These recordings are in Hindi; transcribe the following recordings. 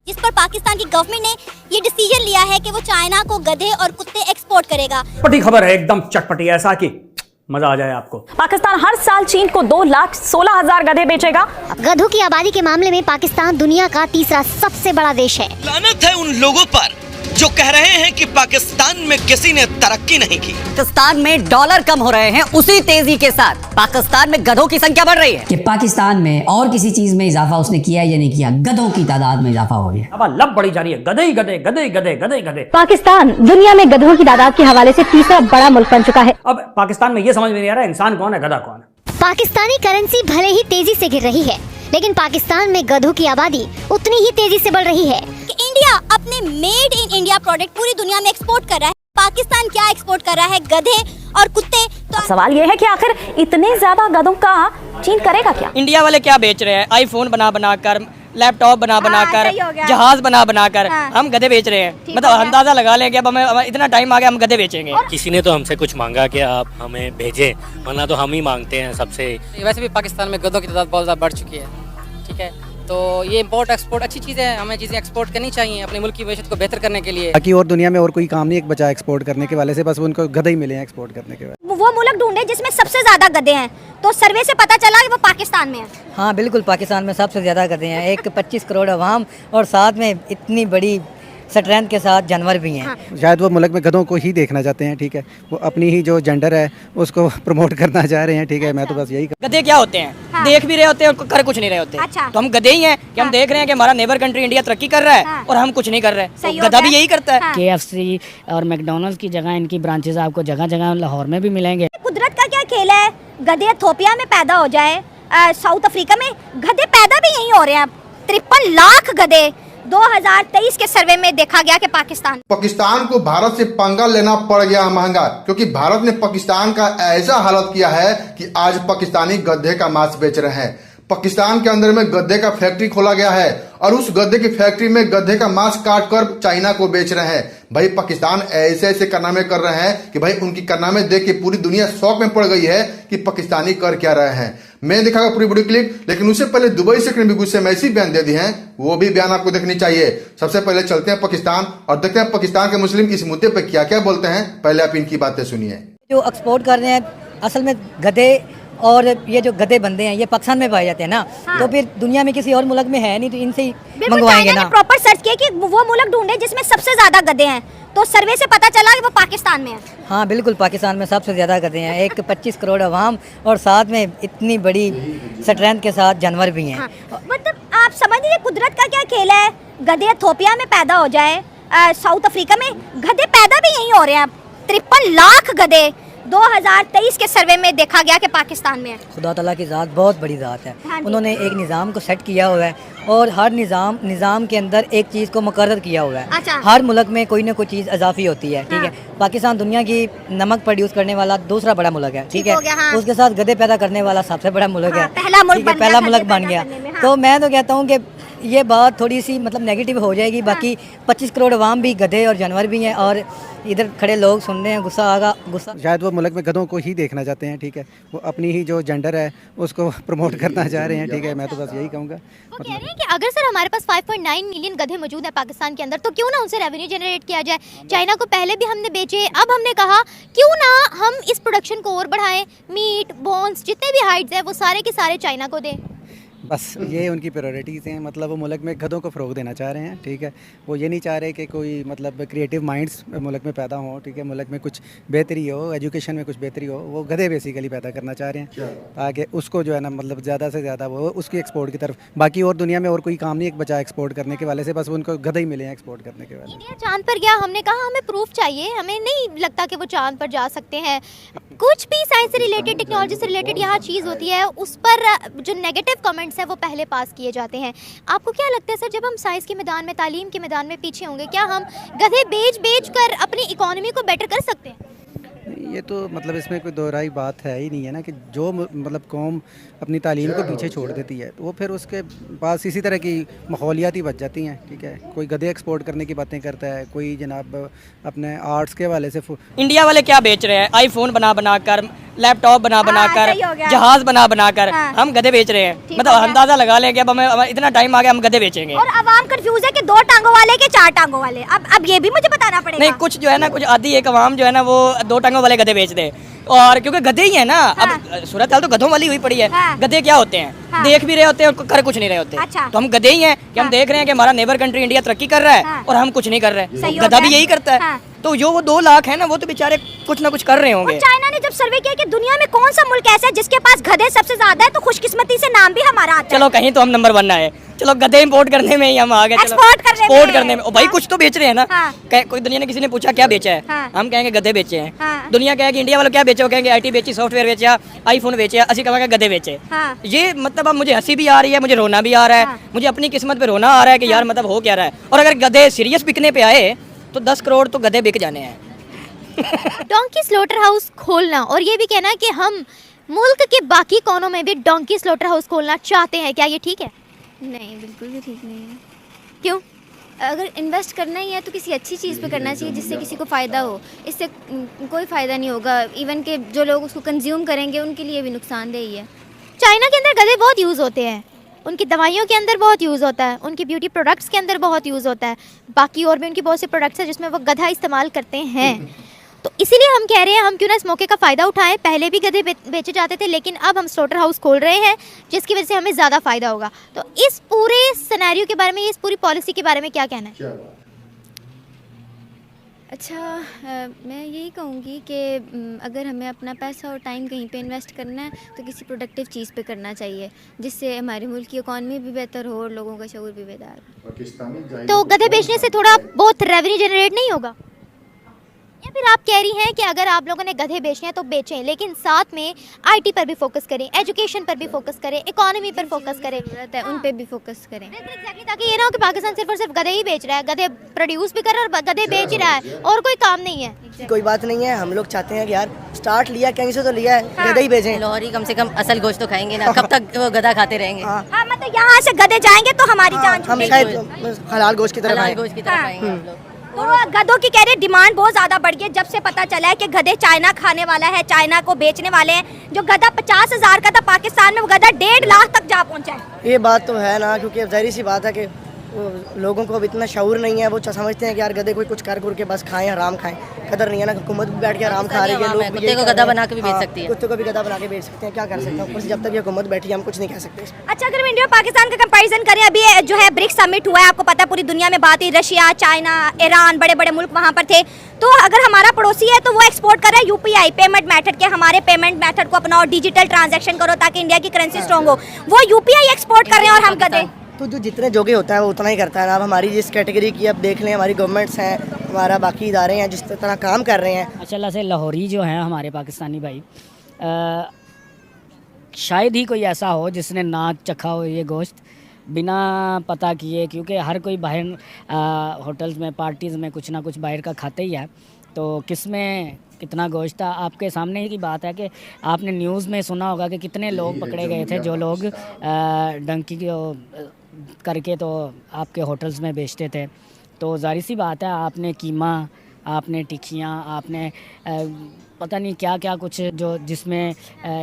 जिस पर पाकिस्तान की गवर्नमेंट ने ये डिसीजन लिया है कि वो चाइना को गधे और कुत्ते एक्सपोर्ट करेगा। चटपटी खबर है, एकदम चटपटी, ऐसा कि मजा आ जाए आपको। पाकिस्तान हर साल चीन को 2,16,000 गधे बेचेगा। गधों की आबादी के मामले में पाकिस्तान दुनिया का तीसरा सबसे बड़ा देश है। लानत है उन लोगों पर जो कह रहे हैं कि पाकिस्तान में किसी ने तरक्की नहीं की। पाकिस्तान में डॉलर कम हो रहे हैं, उसी तेजी के साथ पाकिस्तान में गधों की संख्या बढ़ रही है। कि पाकिस्तान में और किसी चीज में इजाफा उसने किया या नहीं किया, गधों की तादाद में इजाफा हो गया। अब लब बढ़ी जा रही है, गधे ही गधे, गधे ही गधे, गधे ही गधे। पाकिस्तान दुनिया में गधों की तादाद के हवाले से तीसरा बड़ा मुल्क बन चुका है। अब पाकिस्तान में ये समझ में नहीं आ रहा इंसान कौन है, गधा कौन है। पाकिस्तानी करेंसी भले ही तेजी से गिर रही है, लेकिन पाकिस्तान में गधों की आबादी उतनी ही तेजी से बढ़ रही है। कि इंडिया अपने मेड इन इंडिया प्रोडक्ट पूरी दुनिया में एक्सपोर्ट कर रहा है। पाकिस्तान क्या एक्सपोर्ट कर रहा है? गधे और कुत्ते। तो सवाल ये है कि आखिर इतने ज्यादा गधों का चीन करेगा क्या? इंडिया वाले क्या बेच रहे हैं? आईफोन बना बना कर, लैपटॉप बना बना कर, जहाज बना बना कर हम गधे बेच रहे हैं। मतलब अंदाजा लगा लें कि अब हमें इतना टाइम आ गया, हम गधे बेचेंगे। किसी ने तो हमसे कुछ मांगा कि आप हमें भेजें, वरना तो हम ही मांगते हैं सबसे। वैसे भी पाकिस्तान में गधों की तादाद बहुत ज़्यादा बढ़ चुकी है, ठीक है। तो ये इम्पोर्ट एक्सपोर्ट अच्छी चीज़ है, हमें चीज़ें एक्सपोर्ट करनी चाहिए अपने मुल्क की मैशत को बेहतर करने के लिए। बाकी और दुनिया में और कोई काम नहीं एक बचा एक्सपोर्ट करने के वाले से, बस उनको गधे ही मिले हैं एक्सपोर्ट करने के बाद। वो मुल्क ढूंढे जिसमें सबसे ज्यादा गधे हैं, तो सर्वे से पता चला कि वो पाकिस्तान में है। हाँ बिल्कुल, पाकिस्तान में सबसे ज्यादा गधे हैं। एक 25 करोड़ अवाम और साथ में इतनी बड़ी स्ट्रेंथ के साथ जानवर भी हैं। शायद वो मुल्क में गधों को ही देखना चाहते हैं, ठीक है। वो अपनी ही जो जेंडर है उसको प्रमोट करना चाह रहे हैं, ठीक है। मैं तो बस यही गधे क्या होते हैं? देख भी रहे होते हैं और कर कुछ नहीं रहे होते। तो हम गधे ही हैं कि हम देख रहे हैं कि हमारा नेबर कंट्री इंडिया तरक्की कर रहा है और हम कुछ नहीं कर रहे। तो गधा भी यही करता है। KFC और मैकडॉनल्ड्स की जगह इनकी ब्रांचेस आपको जगह जगह लाहौर में भी मिलेंगे। कुदरत का क्या खेल है? गधे इथोपिया में पैदा हो जाए, साउथ अफ्रीका में गधे पैदा भी यही हो रहे हैं। 53 लाख गधे 2023 के सर्वे में देखा गया कि पाकिस्तान को भारत से पंगा लेना पड़ गया महंगा, क्योंकि भारत ने पाकिस्तान का ऐसा हालत किया है कि आज पाकिस्तानी गधे का मांस बेच रहे हैं। पाकिस्तान के अंदर में गधे का फैक्ट्री खोला गया है और उस गधे की फैक्ट्री में गधे का मांस काट कर चाइना को बेच रहे हैं। भाई पाकिस्तान ऐसे ऐसे कारनामे कर रहे हैं कि भाई उनकी कारनामे देख के पूरी दुनिया शौक में पड़ गई है कि पाकिस्तानी कर क्या रहे हैं। मैं दिखाऊंगा पूरी वीडियो क्लिप, लेकिन उससे पहले दुबई से भी गुस्से में ऐसी बयान दे दी हैं, वो भी बयान आपको देखनी चाहिए। सबसे पहले चलते हैं पाकिस्तान और देखते हैं पाकिस्तान के मुस्लिम इस मुद्दे पर क्या क्या बोलते हैं। पहले आप इनकी बातें सुनिए। जो एक्सपोर्ट कर रहे हैं असल में गधे और ये जो गधे बंदे हैं ये पाकिस्तान में पाए जाते हैं ना। तो फिर दुनिया में किसी और मुल्क में है नहीं, तो इनसे ही मंगवाएंगे ना। प्रॉपर सर्च किया कि वो मुल्क ढूंढे जिसमें सबसे ज्यादा गधे हैं, तो सर्वे से पता चला कि वो पाकिस्तान में है। हाँ बिल्कुल, पाकिस्तान में सबसे ज्यादा गधे हैं। एक 25 करोड़ अवाम और साथ में इतनी बड़ी स्ट्रेंथ के साथ जानवर भी हैं। मतलब आप समझ लीजिए कुदरत का क्या खेल है? गधे इथोपिया में पैदा हो जाए, साउथ अफ्रीका में गधे पैदा भी यही हो रहे हैं। 53 लाख गधे 2023 के सर्वे में देखा गया कि पाकिस्तान में है। खुदा ताला की ज़ात बहुत बड़ी ज़ात है। उन्होंने एक निज़ाम को सेट किया हुआ है और हर निज़ाम के अंदर एक चीज़ को मुकर्रर किया हुआ है। हर मुल्क में कोई ना कोई चीज़ इजाफी होती है, ठीक है। पाकिस्तान दुनिया की नमक प्रोड्यूस करने वाला दूसरा बड़ा मुल्क है, ठीक है। उसके साथ गधे पैदा करने वाला सबसे बड़ा मुल्क है, पहला मुल्क बन गया। तो मैं तो कहता हूँ कि ये बात थोड़ी सी मतलब नेगेटिव हो जाएगी। बाकी 25 करोड़ अवाम भी गधे और जानवर भी हैं और इधर खड़े लोग सुन रहे हैं, गुस्सा आगा गुस्सा। शायद वो मुल्क में गधों को ही देखना चाहते हैं, ठीक है। वो अपनी ही जो जेंडर है उसको प्रमोट करना चाह रहे हैं, ठीक है। मैं तो बस यही कहूँगा। वो कह रहे हैं कि अगर सर हमारे पास 5.9 मिलियन गधे मौजूद है पाकिस्तान के अंदर, तो क्यों ना उनसे रेवेन्यू जनरेट किया जाए। चाइना को पहले भी हमने बेचे, अब हमने कहा क्यों ना हम इस प्रोडक्शन को और बढ़ाएं। मीट, बोन्स, जितने भी हाइट्स है वो सारे के सारे चाइना को दें। बस ये उनकी प्रायोरिटीज़ हैं। मतलब वो मुल्क में गधों को फ़रोग देना चाह रहे हैं, ठीक है। वो ये नहीं चाह रहे कि कोई मतलब क्रिएटिव माइंड्स मुल्क में पैदा हो, ठीक है। मुल्क में कुछ बेहतरी हो, एजुकेशन में कुछ बेहतरी हो, वो गधे बेसिकली पैदा करना चाह रहे हैं ताकि उसको जो है ना मतलब ज़्यादा से ज़्यादा वो उसकी एक्सपोर्ट की तरफ। बाकी और दुनिया में और कोई काम नहीं एक बचा एक्सपोर्ट करने के वाले से, बस उनको गधे ही मिले हैं एक्सपोर्ट करने के वाले। इंडिया चांद पर गया, हमने कहा हमें प्रूफ चाहिए, हमें नहीं लगता कि वो चांद पर जा सकते हैं। कुछ भी साइंस से रिलेटेड, टेक्नोलॉजी से रिलेटेड यहाँ चीज़ होती है, उस पर जो नेगेटिव कमेंट्स हैं वो पहले पास किए जाते हैं। आपको क्या लगता है सर, जब हम साइंस के मैदान में, तालीम के मैदान में पीछे होंगे, क्या हम गधे बेच कर अपनी इकोनॉमी को बेटर कर सकते हैं? ये तो मतलब इसमें कोई दोहराई बात है ही नहीं है ना कि जो मतलब कौम अपनी तालीम को पीछे छोड़ देती है तो वो फिर उसके पास इसी तरह की माहौलियात ही बच जाती हैं, ठीक है। कोई गधे एक्सपोर्ट करने की बातें करता है, कोई जनाब अपने आर्ट्स के हवाले से। इंडिया वाले क्या बेच रहे हैं? आईफोन बना बना कर, लैपटॉप बना बना कर, जहाज बना बना कर हम गधे बेच रहे हैं। मतलब अंदाजा लगा लें कि अब हमें इतना टाइम आ गया, हम गधे बेचेंगे। और आवाम कंफ्यूज है कि 2 वाले के 4 टांगों वाले? अब ये भी मुझे बताना पड़ेगा। नहीं, कुछ जो है ना, कुछ आधी एक आवाम जो है ना वो 2 टांगों वाले गधे बेच दे, और क्योंकि गधे ही है ना। अब सूरत हाल तो गधों वाली हुई पड़ी है। गधे क्या होते हैं? देख भी रहे होते हैं और कर कुछ नहीं रहे होते। अच्छा। तो हम गधे ही हैं कि हम देख रहे हैं कि हमारा नेबर कंट्री इंडिया तरक्की कर रहा है और हम कुछ नहीं कर रहे। गधा भी यही करता है। तो जो वो 2 लाख है ना, वो तो बेचारे कुछ ना कुछ कर रहे होंगे। चाइना ने जब सर्वे किया कि दुनिया में कौन सा मुल्क ऐसा है जिसके पास गधे सबसे ज्यादा है, तो खुशकिस्मती से नाम भी हमारा आता है। चलो कहीं तो हम नंबर 1 आए। चलो गधे इंपोर्ट करने में ही हम आ गए, एक्सपोर्ट करने में। और भाई कुछ तो बेच रहे हैं ना। कोई दुनिया ने किसी ने पूछा क्या बेचा है, हम कहेंगे गधे बेचे हैं। दुनिया कहेगी इंडिया वालों क्या बेचे, वो कहेंगे IT बेची, सॉफ्टवेयर बेचा, आईफोन बेचे, असि कहेंगे गधे बेचे। ये मतलब अब मुझे हंसी भी आ रही है, मुझे रोना भी आ रहा है, मुझे अपनी किस्मत पे रोना आ रहा है कि यार मतलब हो क्या रहा है। और अगर गधे सीरियस बिकने पे आए तो 10 करोड़ तो गधे बिक जाने हैं। डोंकी स्लॉटर हाउस खोलना और ये भी कहना कि हम मुल्क के बाकी कोनों में भी डोंकी स्लॉटर हाउस खोलना चाहते हैं, क्या ये ठीक है? नहीं, बिल्कुल भी ठीक नहीं है। क्यों? अगर इन्वेस्ट करना ही है तो किसी अच्छी चीज़ पे करना चाहिए जिससे किसी को फ़ायदा हो। इससे कोई फ़ायदा नहीं होगा, इवन के जो लोग उसको कंज्यूम करेंगे उनके लिए भी नुकसानदेह ही है। चाइना के अंदर गधे बहुत यूज़ होते हैं, उनकी दवाइयों के अंदर बहुत यूज़ होता है, उनकी ब्यूटी प्रोडक्ट्स के अंदर बहुत यूज़ होता है, बाकी और भी उनकी बहुत से प्रोडक्ट्स हैं जिसमें वो गधा इस्तेमाल करते हैं। तो इसीलिए हम कह रहे हैं हम क्यों ना इस मौके का फ़ायदा उठाएं। पहले भी गधे बेचे जाते थे, लेकिन अब हम स्लॉटर हाउस खोल रहे हैं जिसकी वजह से हमें ज़्यादा फ़ायदा होगा। तो इस पूरे सिनेरियो के बारे में, इस पूरी पॉलिसी के बारे में क्या कहना है? अच्छा, मैं यही कहूँगी कि अगर हमें अपना पैसा और टाइम कहीं पे इन्वेस्ट करना है तो किसी प्रोडक्टिव चीज़ पे करना चाहिए जिससे हमारे मुल्क की इकॉनमी भी बेहतर हो और लोगों का शऊर भी बेदार। तो गधे बेचने से थोड़ा बहुत रेवेन्यू जनरेट नहीं होगा? या फिर आप कह रही हैं कि अगर आप लोगों ने गधे बेचने हैं तो बेचें, लेकिन साथ में IT पर भी फोकस करें, एजुकेशन पर भी फोकस करें, इकोनॉमी पर फोकस करें, उन पे भी फोकस करें। ताकि ये ना हो कि पाकिस्तान सिर्फ और सिर्फ गधे ही बेच रहा है, गधे प्रोड्यूस भी कर रहा है और गधे बेच ही रहा है और कोई काम नहीं है। कोई बात नहीं है, हम लोग चाहते हैं कि यार स्टार्ट लिया कहीं से तो लिया है, गधे ही बेचें। लाहौरी कम से कम असल गोश्त तो खाएंगे ना, कब तक वो गधा खाते रहेंगे? हाँ, मतलब यहाँ से गधे जाएंगे तो हमारी जान हम शायद हलाल गोश्त की तरफ आएंगे। तो गधों की कह रहे डिमांड बहुत ज़्यादा बढ़ गई है जब से पता चला है कि गधे चाइना खाने वाला है, चाइना को बेचने वाले हैं। जो गधा 50,000 का था पाकिस्तान में, वो गधा 1.5 लाख तक जा पहुंचा है। ये बात तो है ना, क्योंकि अब जाहिर सी बात है कि लोगों को अब इतना शऊर नहीं है, वो समझते हैं कि यार गधे कोई कुछ कर के बस खाएं, हराम खाएं। कदर नहीं है ना, हुकूमत भी बैठ के हराम खा रही है, लोग कुत्ते को गधा बना के भी बेच सकती है, कुत्ते को भी गधा बना के बेच सकते हैं। क्या कर सकते हैं, जब तक ये हुकूमत बैठी है हम कुछ नहीं कह सकते। अच्छा, अगर हम इंडिया और पाकिस्तान का कंपैरिजन करें, अभी जो है ब्रिक्स समिट हुआ है, आपको पता है पूरी दुनिया में बात हुई, रशिया, चाइना, ईरान, बड़े बड़े मुल्क वहाँ पर थे। तो अगर हमारा पड़ोसी है तो वो एक्सपोर्ट कर रहा है UPI पेमेंट मेथड के, हमारे पेमेंट मेथड को अपनाओ, डिजिटल ट्रांजैक्शन करो ताकि इंडिया की करेंसी स्ट्रॉन्ग हो। वो UPI एक्सपोर्ट कर रहे हैं और हम गधे। तो जो जितने जोगे होता है वो उतना ही करता है ना। अब हमारी जिस कैटेगरी की अब देख लें, हमारी गवर्नमेंट्स हैं, हमारा बाकी इदारे हैं जिस तरह काम कर रहे हैं। माशाल्लाह से लाहौरी जो हैं हमारे पाकिस्तानी भाई, शायद ही कोई ऐसा हो जिसने ना चखा हो ये गोश्त बिना पता किए, क्योंकि हर कोई बाहर होटल्स में, पार्टीज़ में कुछ ना कुछ बाहर का खाते ही है। तो किस में कितना गोश्त था, आपके सामने ही की बात है कि आपने न्यूज़ में सुना होगा कि कितने लोग पकड़े गए थे जो लोग डंकी करके तो आपके होटल्स में बेचते थे। तो जाहिर सी बात है, आपने कीमा, आपने टिक्कियाँ, आपने पता नहीं क्या क्या कुछ जो जिसमें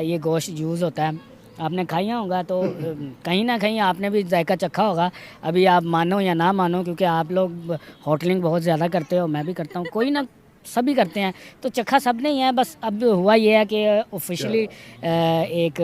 ये गोश्त यूज़ होता है आपने खाया होगा, तो कहीं ना कहीं आपने भी जायका चखा होगा। अभी आप मानो या ना मानो, क्योंकि आप लोग होटलिंग बहुत ज़्यादा करते हो, मैं भी करता हूँ, कोई ना सभी करते हैं, तो चखा सब नहीं है। बस अब हुआ ये है कि ऑफिशियली एक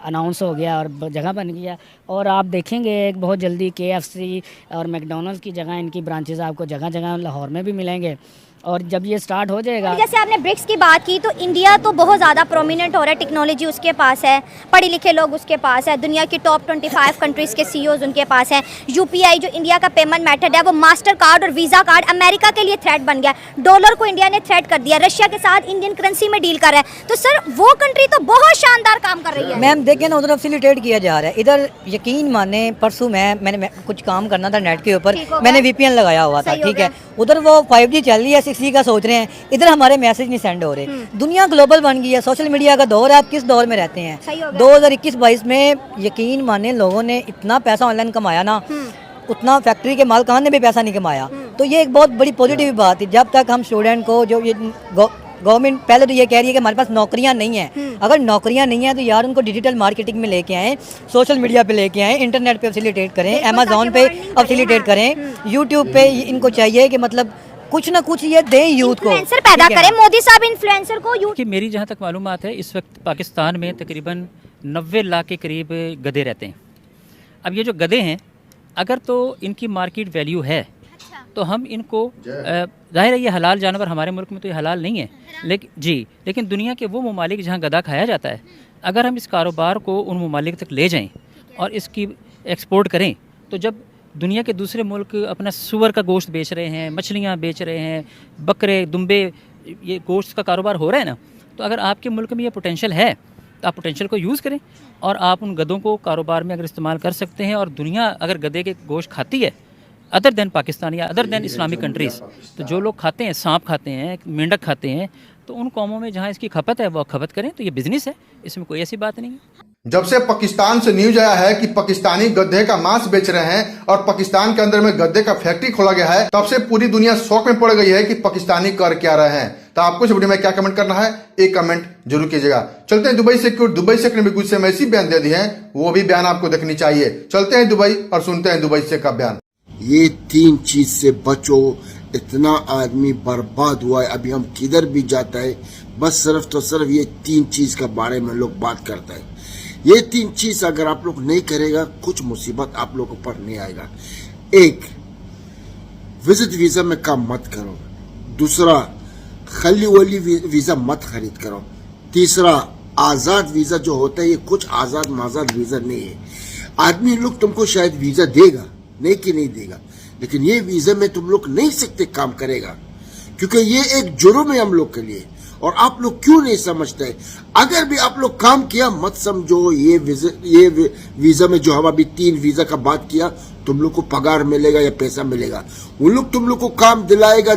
अनाउंस हो गया और जगह बन गया, और आप देखेंगे एक बहुत जल्दी KFC और मैकडोनल्ड्स की जगह इनकी ब्रांचेस आपको जगह जगह लाहौर में भी मिलेंगे। और जब ये स्टार्ट हो जाएगा, जैसे आपने ब्रिक्स की बात की, तो इंडिया तो बहुत ज़्यादा प्रोमिनेंट हो रहा है, टेक्नोलॉजी उसके पास है, पढ़े लिखे लोग उसके पास है, दुनिया की टॉप 25 कंट्रीज़ के CEOs उनके पास हैं। UPI जो इंडिया का पेमेंट मेथड है, वो मास्टर कार्ड और वीज़ा कार्ड अमेरिका के लिए थ्रेट बन गया। डॉलर को इंडिया ने थ्रेट कर दिया, रशिया के साथ इंडियन करेंसी में डील कर रहा है। तो सर वो कंट्री तो बहुत शानदार काम कर रही है। मैम देखें ना, उधर फैसिलिटेट किया जा रहा है, इधर यकीन माने परसों मैंने कुछ काम करना था नेट के ऊपर, मैंने VPN लगाया हुआ था, ठीक है, उधर वो 5G चल रही है, 6G का सोच रहे हैं, इधर हमारे मैसेज नहीं सेंड हो रहे। दुनिया ग्लोबल बन गई है, सोशल मीडिया का दौर है, आप किस दौर में रहते हैं। 2021-22 में यकीन माने लोगों ने इतना पैसा ऑनलाइन कमाया ना, उतना फैक्ट्री के मालिकान ने भी पैसा नहीं कमाया। तो ये एक बहुत बड़ी पॉजिटिव बात है। जब तक हम स्टूडेंट को जो ये गवर्नमेंट पहले तो ये कह रही है कि हमारे पास नौकरियां नहीं है। अगर नौकरियां नहीं है तो यार उनको डिजिटल मार्केटिंग में लेके आएँ, सोशल मीडिया पे लेके आएँ, इंटरनेट पे फैसिलिटेट करें, अमेजोन पे फैसिलिटेट करें, यूट्यूब पे इनको चाहिए कि मतलब कुछ ना कुछ ये दें यूथ को, इन्फ्लुएंसर पैदा करें। मोदी साहब इन्फ्लुएंसर को यूथ कि मेरी जहाँ तक मालूमात है इस वक्त पाकिस्तान में तकरीबन 90 लाख के करीब गधे रहते हैं। अब ये जो गधे हैं अगर तो इनकी मार्केट वैल्यू है तो हम इनको ज़ाहिर है ये हलाल जानवर, हमारे मुल्क में तो ये हलाल नहीं है लेकिन दुनिया के वो ममालिक जहाँ गधा खाया जाता है, अगर हम इस कारोबार को उन ममालिक तक ले जाएं और इसकी एक्सपोर्ट करें तो जब दुनिया के दूसरे मुल्क अपना सूअर का गोश्त बेच रहे हैं, मछलियाँ बेच रहे हैं, बकरे दुम्बे, ये गोश्त का कारोबार हो रहा है ना, तो अगर आपके मुल्क में ये पोटेंशियल है तो आप पोटेंशियल को यूज़ करें और आप उन गधों को कारोबार में अगर इस्तेमाल कर सकते हैं। और दुनिया अगर गधे के गोश्त खाती है अदर देन पाकिस्तान या अदर देन इस्लामिक कंट्रीज़, तो जो लोग खाते हैं, सांप खाते हैं, मेंढक खाते हैं, तो उन कौमों में जहाँ इसकी खपत है वो खपत करें, तो ये बिजनेस है, इसमें कोई ऐसी बात नहीं है। जब से पाकिस्तान से न्यूज आया है कि पाकिस्तानी गधे का मांस बेच रहे हैं और पाकिस्तान के अंदर में गधे का फैक्ट्री खोला गया है, तब से पूरी दुनिया शौक में पड़ गई है कि पाकिस्तानी कर क्या रहे हैं। तो आपको इस वीडियो में क्या कमेंट करना है, एक कमेंट जरूर कीजिएगा। चलते हैं दुबई से, क्यों दुबई से भी कुछ ऐसी बयान दे दी है, वो भी बयान आपको देखनी चाहिए। चलते हैं दुबई और सुनते हैं दुबई से का बयान। ये 3 चीज से बचो, इतना आदमी बर्बाद हुआ है, अभी हम किधर भी जाता है बस सिर्फ तो सिर्फ ये 3 चीज के बारे में लोग बात करता है। ये 3 चीज अगर आप लोग नहीं करेगा कुछ मुसीबत आप लोगों पर नहीं आएगा। एक, विजिट वीजा में काम मत करो। दूसरा, खली वली वीजा मत खरीद करो। तीसरा, आजाद वीजा जो होता है ये कुछ आजाद माजाद वीजा नहीं है। आदमी लोग तुमको शायद वीजा देगा, नहीं कि नहीं देगा, लेकिन ये वीजा में तुम लोग नहीं सकते काम करेगा, क्योंकि ये एक जुर्म है हम लोग के लिए। और आप लोग क्यों नहीं समझते? अगर भी आप लोग काम किया मत समझो ये वीजा में जो हम अभी 3 वीजा का बात किया, तुम लोग को पगार मिलेगा या पैसा मिलेगा। उन लोग तुम लोग को काम दिलाएगा,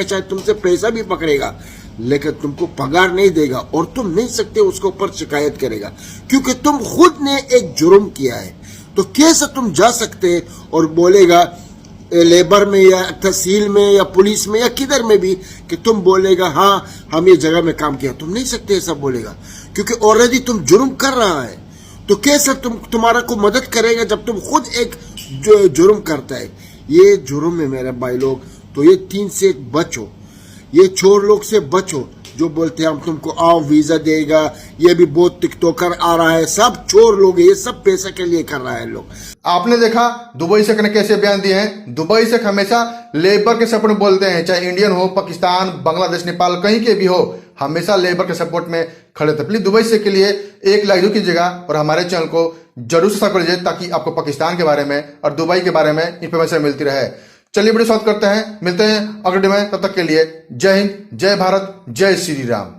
शायद तुमसे पैसा भी पकड़ेगा, लेकिन तुमको पगार नहीं देगा और तुम नहीं सकते उसके ऊपर शिकायत करेगा, क्योंकि तुम खुद ने एक जुर्म किया है। तो कैसे तुम जा सकते और बोलेगा लेबर में या तहसील में या पुलिस में या किधर में भी कि तुम बोलेगा हाँ हम ये जगह में काम किया? तुम नहीं सकते ऐसा बोलेगा, क्योंकि ऑलरेडी तुम जुर्म कर रहा है। तो कैसे तुम्हारा को मदद करेगा जब तुम खुद एक जुर्म करता है? ये जुर्म है मेरे भाई लोग। तो ये 3 से बचो, ये चोर लोग से बचो जो बोलते हैं हम तुमको आओ वीजा देगा। ये भी बहुत टिकटॉकर आ रहा है, सब चोर लोग, ये सब पैसे के लिए कर रहा है लोग। आपने देखा दुबई शेख ने कैसे बयान दिए हैं। दुबई शेख हमेशा लेबर के सपोर्ट में बोलते हैं, चाहे इंडियन हो, पाकिस्तान, बांग्लादेश, नेपाल, कहीं के भी हो, हमेशा लेबर के सपोर्ट में खड़े थे। प्लीज दुबई शेख के लिए एक लाइक कीजिएगा और हमारे चैनल को जरूर सब्सक्राइब कीजिए ताकि आपको पाकिस्तान के बारे में और दुबई के बारे में इंफॉर्मेशन मिलती रहे। चलिए वीडियो समाप्त करते हैं, मिलते हैं अगले वीडियो में, तब तक के लिए जय हिंद, जय भारत, जय श्री राम।